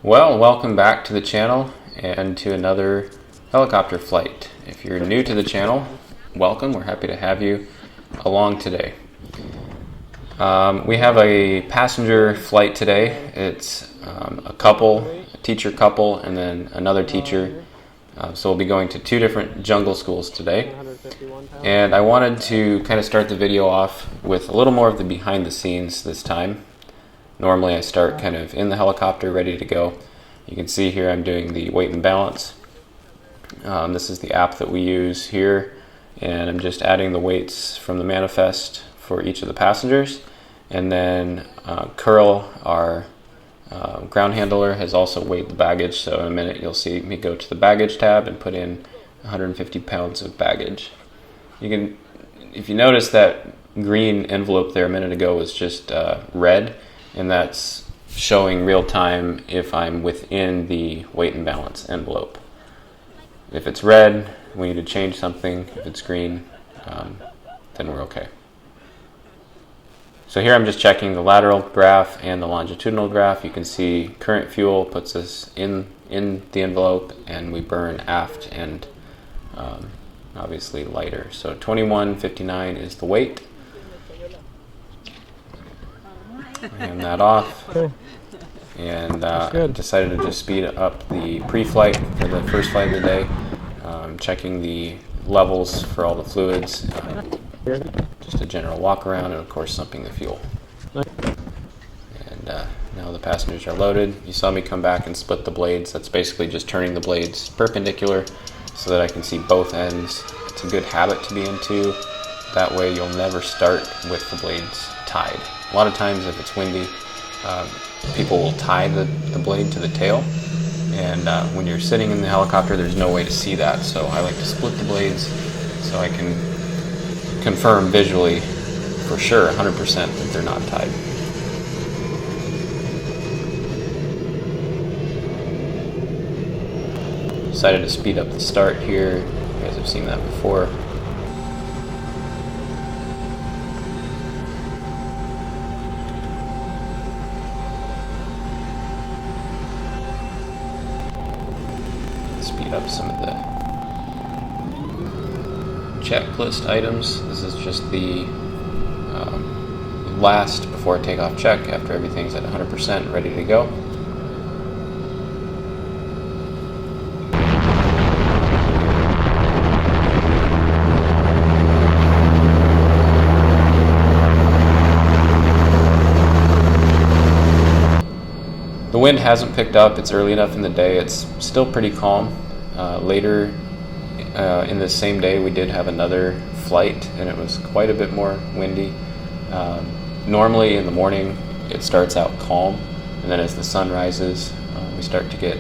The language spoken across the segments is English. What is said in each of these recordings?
Well, welcome back to the channel and to another helicopter flight. If you're new to the channel, welcome. We're happy to have you along today. We have a passenger flight today. It's a couple, a teacher couple, and then another teacher. So we'll be going to two different jungle schools today. And I wanted to kind of start the video off with a little more of the behind the scenes this time. Normally I start kind of in the helicopter ready to go. You can see here I'm doing the weight and balance. This is the app that we use here, and I'm just adding the weights from the manifest for each of the passengers. And then Curl, our ground handler, has also weighed the baggage, so in a minute you'll see me go to the baggage tab and put in 150 pounds of baggage. You can, if you notice that green envelope there a minute ago was just red, and that's showing real time if I'm within the weight and balance envelope. If it's red, we need to change something. If it's green, then we're okay. So here I'm just checking the lateral graph and the longitudinal graph. You can see current fuel puts us in the envelope, and we burn aft and obviously lighter. So 2159 is the weight. Hand that off, and decided to just speed up the pre-flight for the first flight of the day, checking the levels for all the fluids, just a general walk around, and of course sumping the fuel. And now the passengers are loaded. You saw me come back and split the blades. That's basically just turning the blades perpendicular so that I can see both ends. It's a good habit to be into. That way you'll never start with the blades tied. A lot of times if it's windy, people will tie the blade to the tail, and when you're sitting in the helicopter there's no way to see that, so I like to split the blades so I can confirm visually for sure 100% that they're not tied. Decided to speed up the start here. You guys have seen that before. Speed up some of the checklist items. This is just the last before takeoff check after everything's at 100% ready to go. The wind hasn't picked up. It's early enough in the day. It's still pretty calm. Later in this same day we did have another flight, and it was quite a bit more windy. Normally in the morning it starts out calm, and then as the sun rises we start to get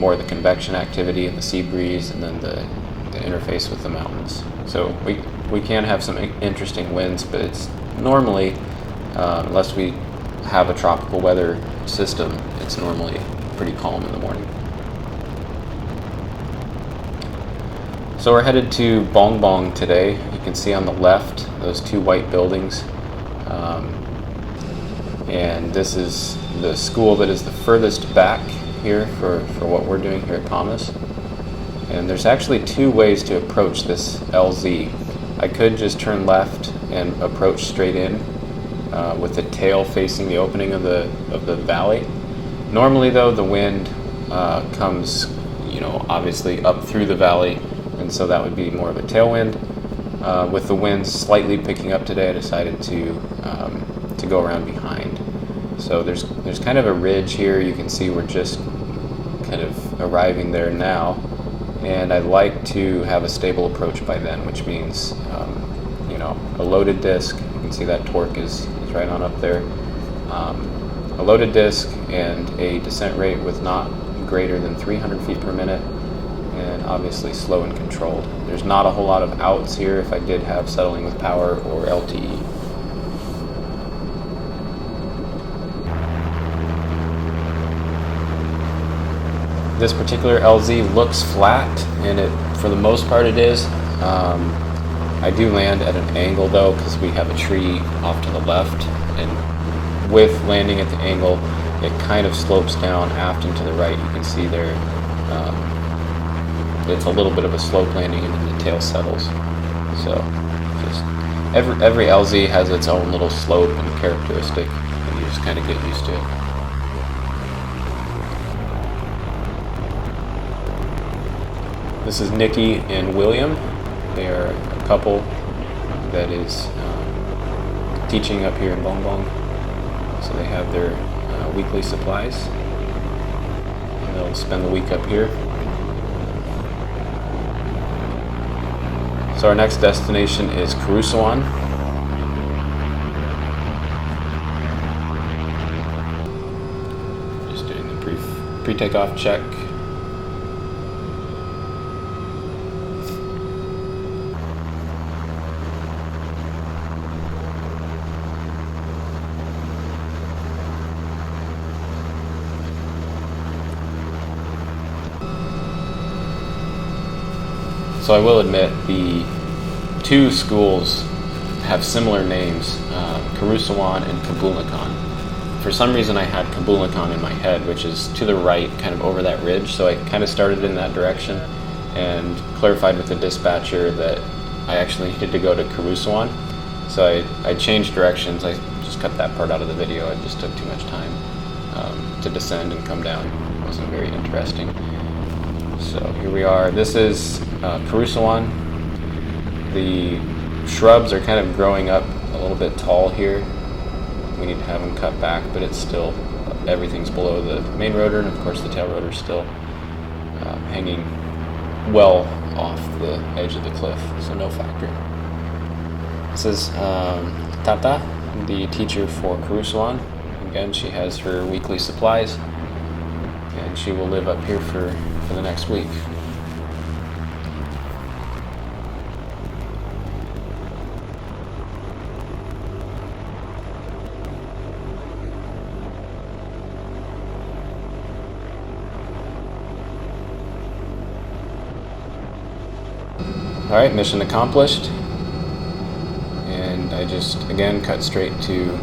more of the convection activity and the sea breeze, and then the interface with the mountains. So we can have some interesting winds, but it's normally, unless we have a tropical weather system, it's normally pretty calm in the morning. So we're headed to Bong Bong today. You can see on the left those two white buildings, and this is the school that is the furthest back here for what we're doing here at Thomas. And there's actually two ways to approach this LZ. I could just turn left and approach straight in with the tail facing the opening of the valley. Normally though, the wind comes, obviously up through the valley, and so that would be more of a tailwind. With the winds slightly picking up today, I decided to go around behind. So there's kind of a ridge here. You can see we're just kind of arriving there now, and I like to have a stable approach by then, which means a loaded disc. You can see that torque is right on up there. A loaded disc and a descent rate with not greater than 300 feet per minute, and obviously slow and controlled. There's not a whole lot of outs here if I did have settling with power or LTE. This particular LZ looks flat, and for the most part it is. I do land at an angle though, because we have a tree off to the left, and with landing at the angle, it kind of slopes down aft and to the right. You can see there, it's a little bit of a slope landing, and then the tail settles. So just every LZ has its own little slope and characteristic, and you just kind of get used to it. This is Nikki and William. They are a couple that is teaching up here in Bong Bong. So they have their weekly supplies, and they'll spend the week up here. So our next destination is Kusuan. Just doing the pre-takeoff check. So I will admit, the two schools have similar names, Kusuan and Kabulakan. For some reason I had Kabulakan in my head, which is to the right, kind of over that ridge, so I kind of started in that direction and clarified with the dispatcher that I actually needed to go to Kusuan. So I changed directions. I just cut that part out of the video. It just took too much time to descend and come down. It wasn't very interesting. So here we are. This is Kusuan. The shrubs are kind of growing up a little bit tall here. We need to have them cut back, but it's still, everything's below the main rotor, and of course the tail rotor is still hanging well off the edge of the cliff, so no factor. This is Tata, the teacher for Kusuan. Again, she has her weekly supplies, and she will live up here for the next week. Alright, mission accomplished. And I just, again, cut straight to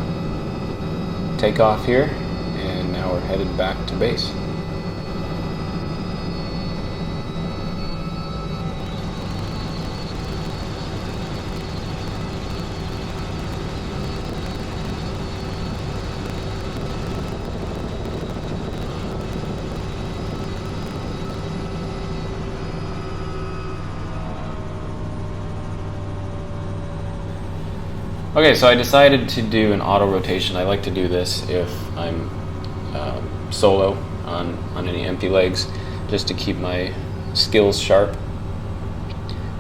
takeoff here, and now we're headed back to base. Okay, so I decided to do an auto rotation. I like to do this if I'm solo on any empty legs, just to keep my skills sharp.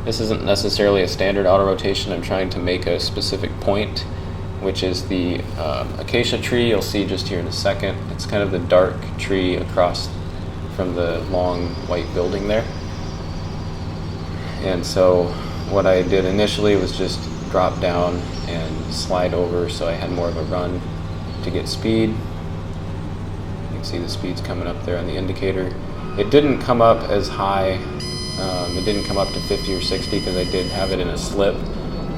This isn't necessarily a standard auto rotation. I'm trying to make a specific point, which is the acacia tree you'll see just here in a second. It's kind of the dark tree across from the long white building there. And so what I did initially was just drop down and slide over, so I had more of a run to get speed. You can see the speed's coming up there on the indicator. It didn't come up as high, it didn't come up to 50 or 60 because I did have it in a slip,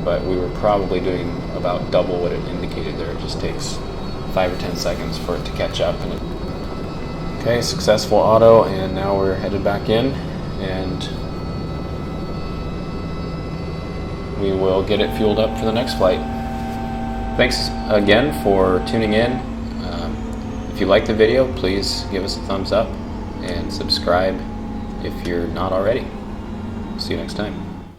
but we were probably doing about double what it indicated there. It just takes 5 or 10 seconds for it to catch up. Okay, successful auto, and now we're headed back in, and we will get it fueled up for the next flight. Thanks again for tuning in. If you like the video, please give us a thumbs up and subscribe if you're not already. See you next time.